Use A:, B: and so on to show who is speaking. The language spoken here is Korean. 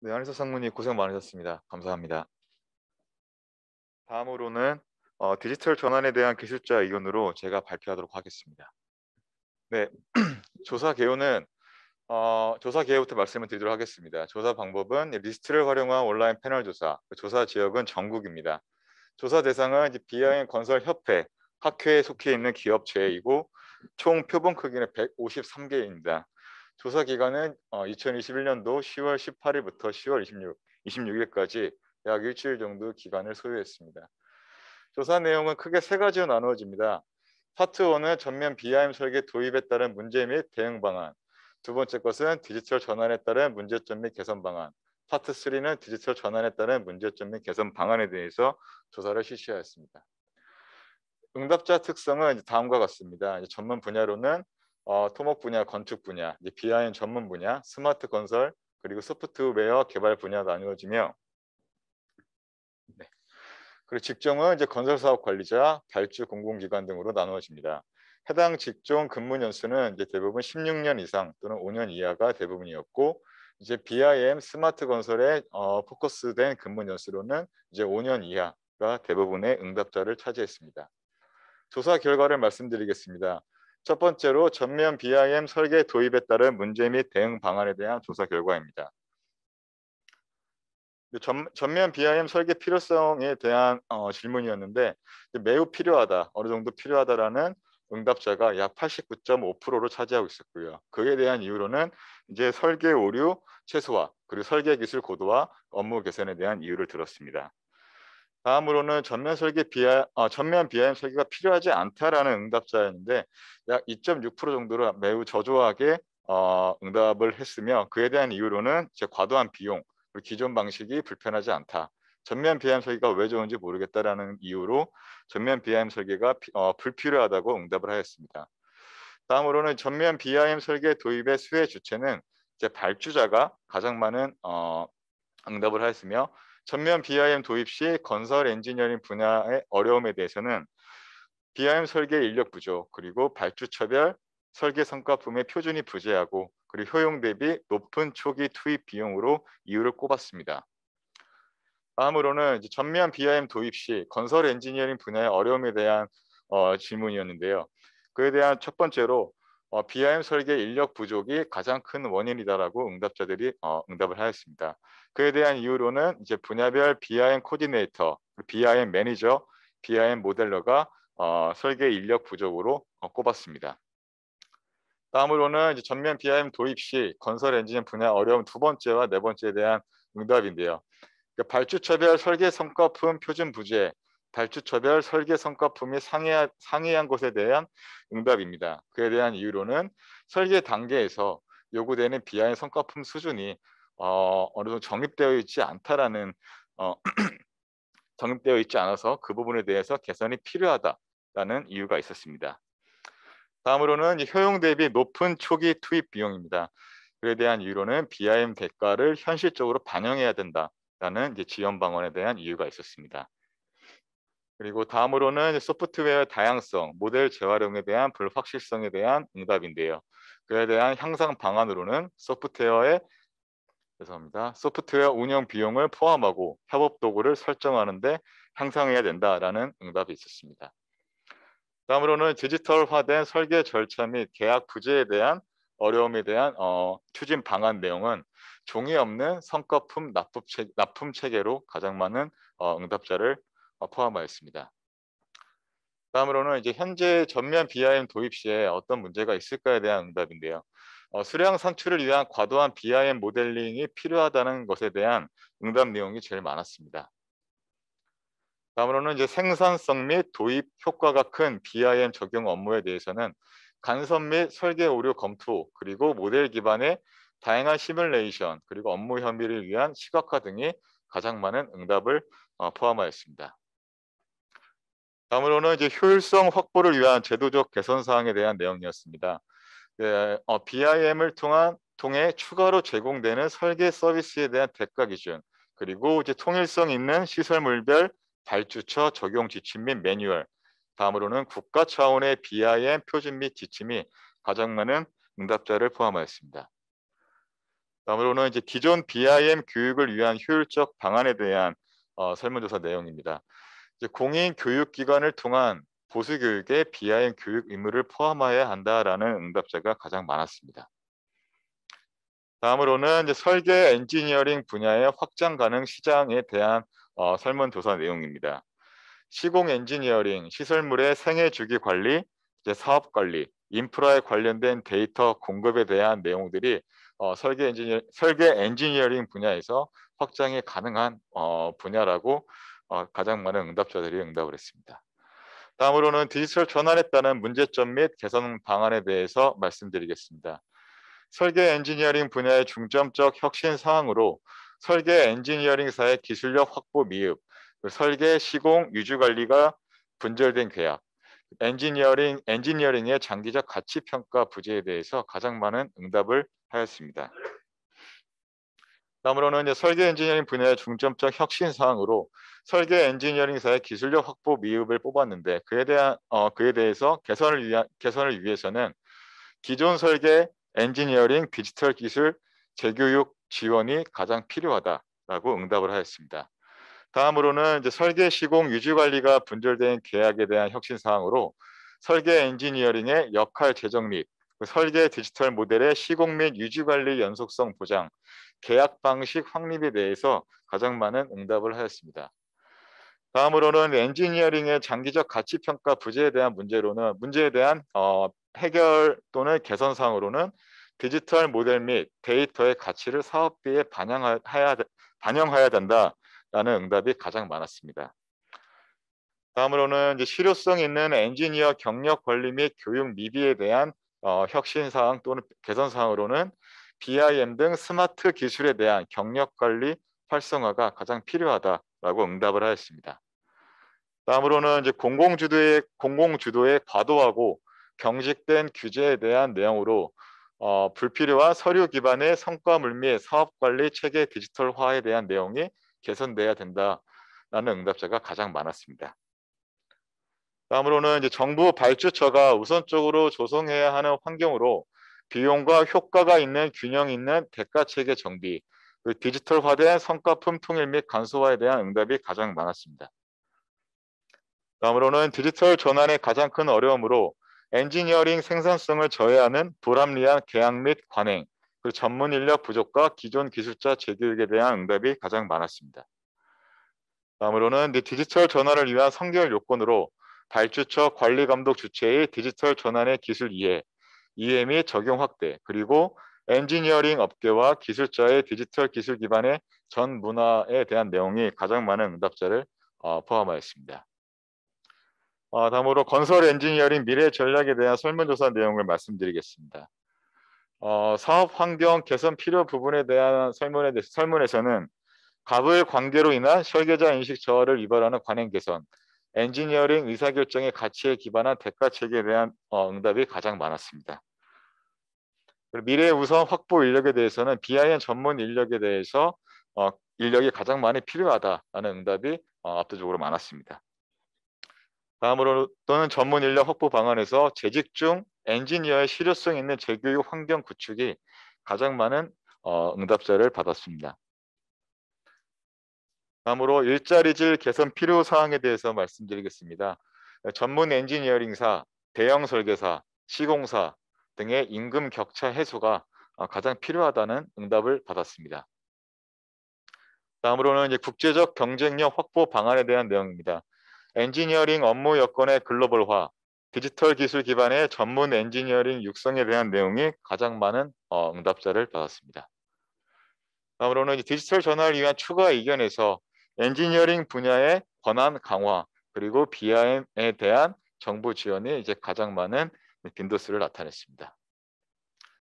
A: 네, 한희석 상무님 고생 많으셨습니다. 감사합니다. 다음으로는 디지털 전환에 대한 기술자 의견으로 제가 발표하도록 하겠습니다. 네, 조사 개요는 조사 개요부터 말씀을 드리도록 하겠습니다. 조사 방법은 리스트를 활용한 온라인 패널 조사, 조사 지역은 전국입니다. 조사 대상은 이제 비하인 건설 협회, 학회에 속해 있는 기업체이고 총 표본 크기는 153개입니다. 조사 기간은 2021년도 10월 18일부터 10월 26일까지 약 일주일 정도 기간을 소요했습니다. 조사 내용은 크게 세 가지로 나누어집니다. 파트 1은 전면 BIM 설계 도입에 따른 문제 및 대응 방안. 두 번째 것은 디지털 전환에 따른 문제점 및 개선 방안. 파트 3는 디지털 전환에 따른 문제점 및 개선 방안에 대해서 조사를 실시하였습니다. 응답자 특성은 다음과 같습니다. 전문 분야로는 토목 분야, 건축 분야, BIM 전문 분야, 스마트 건설, 그리고 소프트웨어 개발 분야가 나누어지며, 네. 그리고 직종은 건설 사업 관리자, 발주 공공기관 등으로 나누어집니다. 해당 직종 근무 연수는 대부분 16년 이상 또는 5년 이하가 대부분이었고, BIM 스마트 건설에 포커스된 근무 연수로는 5년 이하가 대부분의 응답자를 차지했습니다. 조사 결과를 말씀드리겠습니다. 첫 번째로 전면 BIM 설계 도입에 따른 문제 및 대응 방안에 대한 조사 결과입니다. 전면 BIM 설계 필요성에 대한 질문이었는데 매우 필요하다, 어느 정도 필요하다라는 응답자가 약 89.5%로 차지하고 있었고요. 그에 대한 이유로는 설계 오류 최소화, 그리고 설계 기술 고도화, 업무 개선에 대한 이유를 들었습니다. 다음으로는 전면 BIM 설계가 필요하지 않다라는 응답자였는데 약 2.6% 정도로 매우 저조하게 응답을 했으며, 그에 대한 이유로는 과도한 비용, 그리고 기존 방식이 불편하지 않다. 전면 BIM 설계가 왜 좋은지 모르겠다라는 이유로 전면 BIM 설계가 불필요하다고 응답을 하였습니다. 다음으로는 전면 BIM 설계 도입의 수혜 주체는 발주자가 가장 많은 응답을 하였으며, 전면 BIM 도입 시 건설 엔지니어링 분야의 어려움에 대해서는 BIM 설계 인력 부족, 그리고 발주 처별, 설계 성과품의 표준이 부재하고, 그리고 효용 대비 높은 초기 투입 비용으로 이유를 꼽았습니다. 다음으로는 전면 BIM 도입 시 건설 엔지니어링 분야의 어려움에 대한 질문이었는데요. 그에 대한 첫 번째로 BIM 설계 인력 부족이 가장 큰 원인이다라고 응답자들이 응답을 하였습니다. 그에 대한 이유로는 분야별 BIM 코디네이터, BIM 매니저, BIM 모델러가 설계 인력 부족으로 꼽았습니다. 다음으로는 전면 BIM 도입 시 건설 엔지니어 분야 어려움 두 번째와 네 번째에 대한 응답인데요. 발주처별 설계 성과품 표준 부재, 발주처별 설계 성과품이 상이한 것에 대한 응답입니다. 그에 대한 이유로는 설계 단계에서 요구되는 BIM 성과품 수준이 어느 정도 정립되어 있지 않다라는 정립되어 있지 않아서 그 부분에 대해서 개선이 필요하다라는 이유가 있었습니다. 다음으로는 효용 대비 높은 초기 투입 비용입니다. 그에 대한 이유로는 BIM 대가를 현실적으로 반영해야 된다라는 지원 방안에 대한 이유가 있었습니다. 그리고 다음으로는 소프트웨어 다양성, 모델 재활용에 대한 불확실성에 대한 응답인데요. 그에 대한 향상 방안으로는 소프트웨어 운영 비용을 포함하고 협업 도구를 설정하는 데 향상해야 된다라는 응답이 있었습니다. 다음으로는 디지털화된 설계 절차 및 계약 부재에 대한 어려움에 대한 추진 방안 내용은 종이 없는 성과품 납품 체계로 가장 많은 응답자를 포함하였습니다. 다음으로는 현재 전면 BIM 도입 시에 어떤 문제가 있을까에 대한 응답인데요. 수량 산출을 위한 과도한 BIM 모델링이 필요하다는 것에 대한 응답 내용이 제일 많았습니다. 다음으로는 생산성 및 도입 효과가 큰 BIM 적용 업무에 대해서는 간섭 및 설계 오류 검토, 그리고 모델 기반의 다양한 시뮬레이션, 그리고 업무 협의를 위한 시각화 등이 가장 많은 응답을 포함하였습니다. 다음으로는 효율성 확보를 위한 제도적 개선 사항에 대한 내용이었습니다. BIM을 통해 추가로 제공되는 설계 서비스에 대한 대가 기준, 그리고 통일성 있는 시설물별 발주처 적용 지침 및 매뉴얼, 다음으로는 국가 차원의 BIM 표준 및 지침이 가장 많은 응답자를 포함하였습니다. 다음으로는 이제 기존 BIM 교육을 위한 효율적 방안에 대한 설문조사 내용입니다. 이제 공인 교육기관을 통한 보수 교육에 BIM 교육 의무를 포함해야 한다라는 응답자가 가장 많았습니다. 다음으로는 이제 설계 엔지니어링 분야의 확장 가능 시장에 대한 설문조사 내용입니다. 시공 엔지니어링, 시설물의 생애 주기 관리, 이제 사업 관리, 인프라에 관련된 데이터 공급에 대한 내용들이 설계 엔지니어링 분야에서 확장이 가능한 분야라고 가장 많은 응답자들이 응답을 했습니다. 다음으로는 디지털 전환에 따른 문제점 및 개선 방안에 대해서 말씀드리겠습니다. 설계 엔지니어링 분야의 중점적 혁신 사항으로 설계 엔지니어링사의 기술력 확보 미흡, 설계, 시공, 유지 관리가 분절된 계약, 엔지니어링의 장기적 가치 평가 부재에 대해서 가장 많은 응답을 하였습니다. 다음으로는 이제 설계 엔지니어링 분야의 중점적 혁신 사항으로 설계 엔지니어링사의 기술력 확보 미흡을 뽑았는데 그에 대해서 개선을 위해서는 기존 설계 엔지니어링 디지털 기술 재교육 지원이 가장 필요하다라고 응답을 하였습니다. 다음으로는 이제 설계 시공 유지 관리가 분절된 계약에 대한 혁신 사항으로 설계 엔지니어링의 역할 재정 및 설계 디지털 모델의 시공 및 유지 관리 연속성 보장, 계약 방식 확립에 대해서 가장 많은 응답을 하였습니다. 다음으로는 엔지니어링의 장기적 가치 평가 부재에 대한 문제에 대한 해결 또는 개선 사항으로는 디지털 모델 및 데이터의 가치를 사업비에 반영해야 된다라는 응답이 가장 많았습니다. 다음으로는 이제 실효성 있는 엔지니어 경력 관리 및 교육 미비에 대한 혁신 사항 또는 개선 사항으로는 BIM 등 스마트 기술에 대한 경력 관리 활성화가 가장 필요하다라고 응답을 하였습니다. 다음으로는 이제 공공주도의 과도하고 경직된 규제에 대한 내용으로 불필요한 서류 기반의 성과물 및 사업관리 체계 디지털화에 대한 내용이 개선돼야 된다라는 응답자가 가장 많았습니다. 다음으로는 이제 정부 발주처가 우선적으로 조성해야 하는 환경으로 비용과 효과가 있는 균형 있는 대가 체계 정비, 디지털화된 성과품 통일 및 간소화에 대한 응답이 가장 많았습니다. 다음으로는 디지털 전환의 가장 큰 어려움으로 엔지니어링 생산성을 저해하는 불합리한 계약 및 관행, 그리고 전문 인력 부족과 기존 기술자 재교육에 대한 응답이 가장 많았습니다. 다음으로는 디지털 전환을 위한 선결 요건으로 발주처 관리 감독 주체의 디지털 전환의 기술 이해 및 적용 확대, 그리고 엔지니어링 업계와 기술자의 디지털 기술 기반의 전 문화에 대한 내용이 가장 많은 응답자를 포함하였습니다. 다음으로 건설 엔지니어링 미래 전략에 대한 설문조사 내용을 말씀드리겠습니다. 사업 환경 개선 필요 부분에 대한 설문에서는 갑을 관계로 인한 설계자 인식 저하를 유발하는 관행 개선, 엔지니어링 의사결정의 가치에 기반한 대가 체계에 대한 응답이 가장 많았습니다. 미래 우선 확보 인력에 대해서는 BIM 전문 인력에 대해서 인력이 가장 많이 필요하다라는 응답이 압도적으로 많았습니다. 다음으로 또는 전문 인력 확보 방안에서 재직 중 엔지니어의 실효성 있는 재교육 환경 구축이 가장 많은 응답자를 받았습니다. 다음으로 일자리질 개선 필요 사항에 대해서 말씀드리겠습니다. 전문 엔지니어링사, 대형 설계사, 시공사 등의 임금 격차 해소가 가장 필요하다는 응답을 받았습니다. 다음으로는 이제 국제적 경쟁력 확보 방안에 대한 내용입니다. 엔지니어링 업무 여건의 글로벌화, 디지털 기술 기반의 전문 엔지니어링 육성에 대한 내용이 가장 많은 응답자를 받았습니다. 다음으로는 이제 디지털 전환을 위한 추가 이견에서 엔지니어링 분야의 권한 강화 그리고 BIM에 대한 정부 지원이 이제 가장 많은 빈도수를 나타냈습니다.